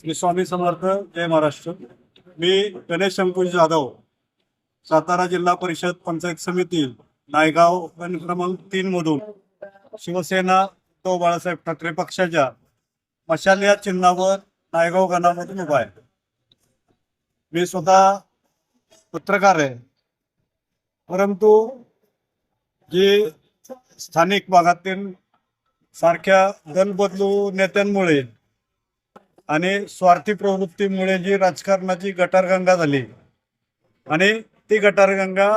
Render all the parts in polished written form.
श्री स्वामी समर्थ. जय महाराष्ट्र. मी गणेश शंकुश जाधव, सातारा जिल्हा परिषद पंचायत समिती नायगाव गण क्रमांक 3 मधून शिवसेना उद्धव बाळासाहेब ठाकरे पक्षाच्या मशाल या चिन्हावर नायगाव गणामधून उभा आहे. मी स्वतः पत्रकार आहे, परंतु जे स्थानिक भागातील सारख्या दल बदलू नेत्यांमुळे आणि स्वार्थी प्रवृत्तीमुळे जी राजकारणाची गटारगंगा झाली आणि ती गटारगंगा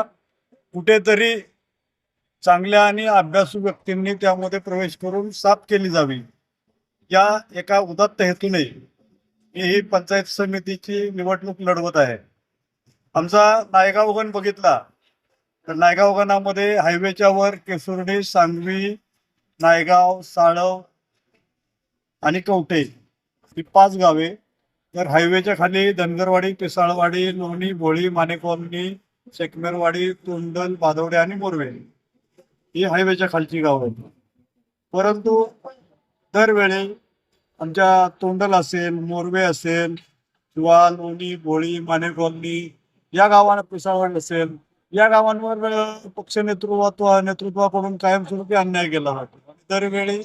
कुठेतरी चांगल्या आणि अभ्यासू व्यक्तींनी त्यामध्ये प्रवेश करून साफ केली जावी, या एका उदात्त हेतूने मी ही पंचायत समितीची निवडणूक लढवत आहे. आमचा नायगाव गण बघितला तर नायगाव गणामध्ये हायवेच्या वर केसुर्डी, सांगवी, नायगाव, साळव आणि कवठे ही 5 गावे, तर हायवेच्या खाली धनगरवाडी, पिसाळवाडी, लोणी, भोळी, माने कॉलनी, शेकमेरवाडी, तोंडल, भादवडे आणि मोरवे ही हायवेच्या खालची गावं आहेत. परंतु दरवेळी आमच्या तोंडल असेल, मोरवे असेल किंवा लोणी, भोळी, माने कॉलनी या गावांना, पिसाळवाडी असेल, या गावांवर पक्ष नेतृत्वाकडून कायमस्वरूपी अन्याय केला जातो. दरवेळी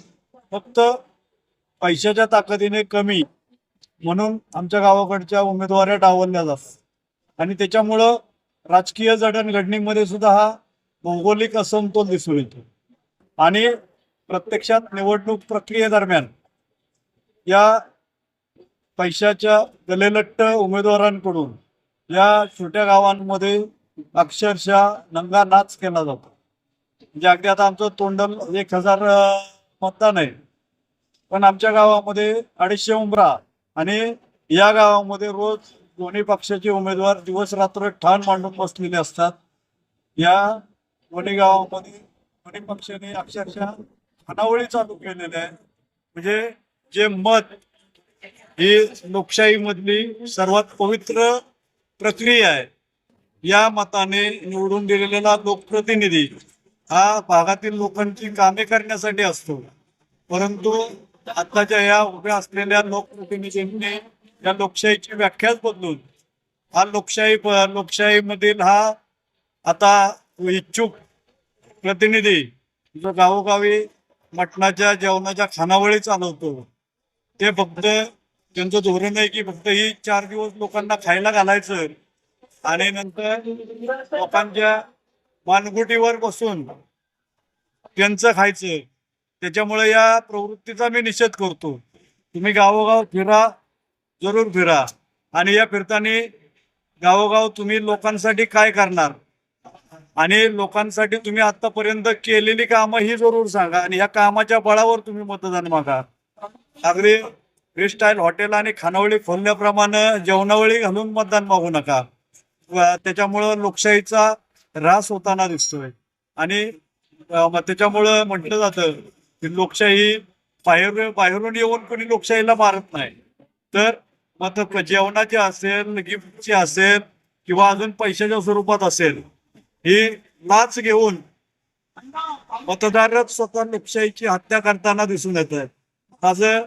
फक्त पैशाच्या ताकदीने कमी म्हणून आमच्या गावाकडच्या उमेदवाऱ्या डावलल्या जातात आणि त्याच्यामुळं राजकीय जडणघडणीमध्ये सुद्धा हा भौगोलिक असमतोल दिसून येतो. आणि प्रत्यक्षात निवडणूक प्रक्रियेदरम्यान या पैशाच्या गलेलट्ट उमेदवारांकडून या छोट्या गावांमध्ये अक्षरशः नंगा नाच केला जातो. म्हणजे अगदी आता आमचं तोंडल 1000 मतदान आहे, पण आमच्या गावामध्ये 250 उंबरा आणि या गावामध्ये रोज दोन्ही पक्षाचे उमेदवार दिवस रात्र ठाण मांडून बसलेले असतात. या दोन्ही गावामध्ये दोन्ही पक्षाने अक्षरशः खानावळी चालू केलेल्या आहे. म्हणजे जे मत ही लोकशाहीमधली सर्वात पवित्र प्रक्रिया आहे, या मताने निवडून दिलेला लोकप्रतिनिधी हा भागातील लोकांची कामे करण्यासाठी असतो. परंतु आताच्या या उभ्या असलेल्या लोकप्रतिनिधींनी या लोकशाहीची व्याख्याच बदलून हा लोकशाहीमधील हा आता इच्छुक प्रतिनिधी जो गावोगावी मटणाच्या जेवणाच्या खानावळी चालवतो, ते फक्त त्यांचं धोरण आहे की फक्त ही 4 दिवस लोकांना खायला घालायचं आणि नंतर लोकांच्या मानगुटीवर बसून त्यांचं खायचं. त्याच्यामुळे या प्रवृत्तीचा मी निषेध करतो. तुम्ही गावोगाव फिरा, जरूर फिरा, आणि या फिरताना गावोगाव तुम्ही लोकांसाठी काय करणार आणि लोकांसाठी तुम्ही आतापर्यंत केलेली कामं ही जरूर सांगा आणि या कामाच्या बळावर तुम्ही मतदान मागा. अगदी फ्रीस्टाईल हॉटेल आणि खानावळी खोलल्याप्रमाणे जेवणावळी घालून मतदान मागू नका. त्याच्यामुळं लोकशाहीचा ऱ्हास होताना दिसतोय आणि त्याच्यामुळं म्हटलं जातं की लोकशाही बाहेरून येऊन कोणी लोकशाहीला मारत नाही, तर मग जेवणाची असेल, गिफ्टची असेल किंवा अजून पैशाच्या स्वरूपात असेल, ही लाच घेऊन मतदारच स्वतः लोकशाहीची हत्या करताना दिसून येत आहेत. असं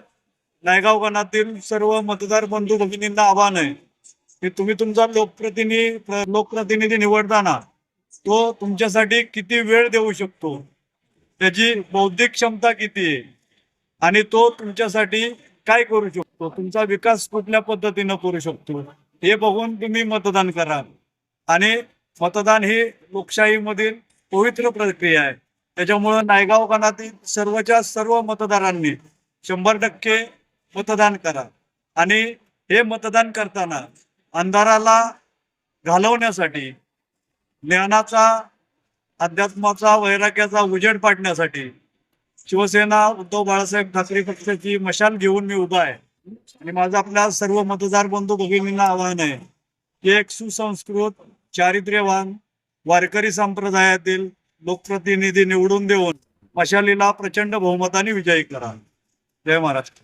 नायगाव गणातील सर्व मतदार बंधू भगिनींना आव्हान आहे की तुम्ही तुमचा लोकप्रतिनिधी निवडताना तो तुमच्यासाठी किती वेळ देऊ शकतो, त्याची बौद्धिक क्षमता किती आहे आणि तो तुमच्यासाठी काय करू शकतो, तुमचा विकास कुठल्या पद्धतीनं करू शकतो, हे बघून तुम्ही मतदान करा. आणि मतदान ही लोकशाहीमधील पवित्र प्रक्रिया आहे. त्याच्यामुळं नायगाव गणातील सर्वच्या सर्व मतदारांनी 100% मतदान करा आणि हे मतदान करताना अंधाराला घालवण्यासाठी, ज्ञानाचा, अध्यात्माचा, वैराग्याचा उजेड पाडण्यासाठी शिवसेना उद्धव बाळासाहेब ठाकरे पक्षाची मशाल घेऊन मी उभा आहे. आणि माझं आपल्या सर्व मतदार बंधू भगिनींना आव्हान आहे की एक सुसंस्कृत, चारित्र्यवान, वारकरी संप्रदायातील लोकप्रतिनिधी निवडून देऊन मशालीला प्रचंड बहुमताने विजयी करा. जय महाराष्ट्र.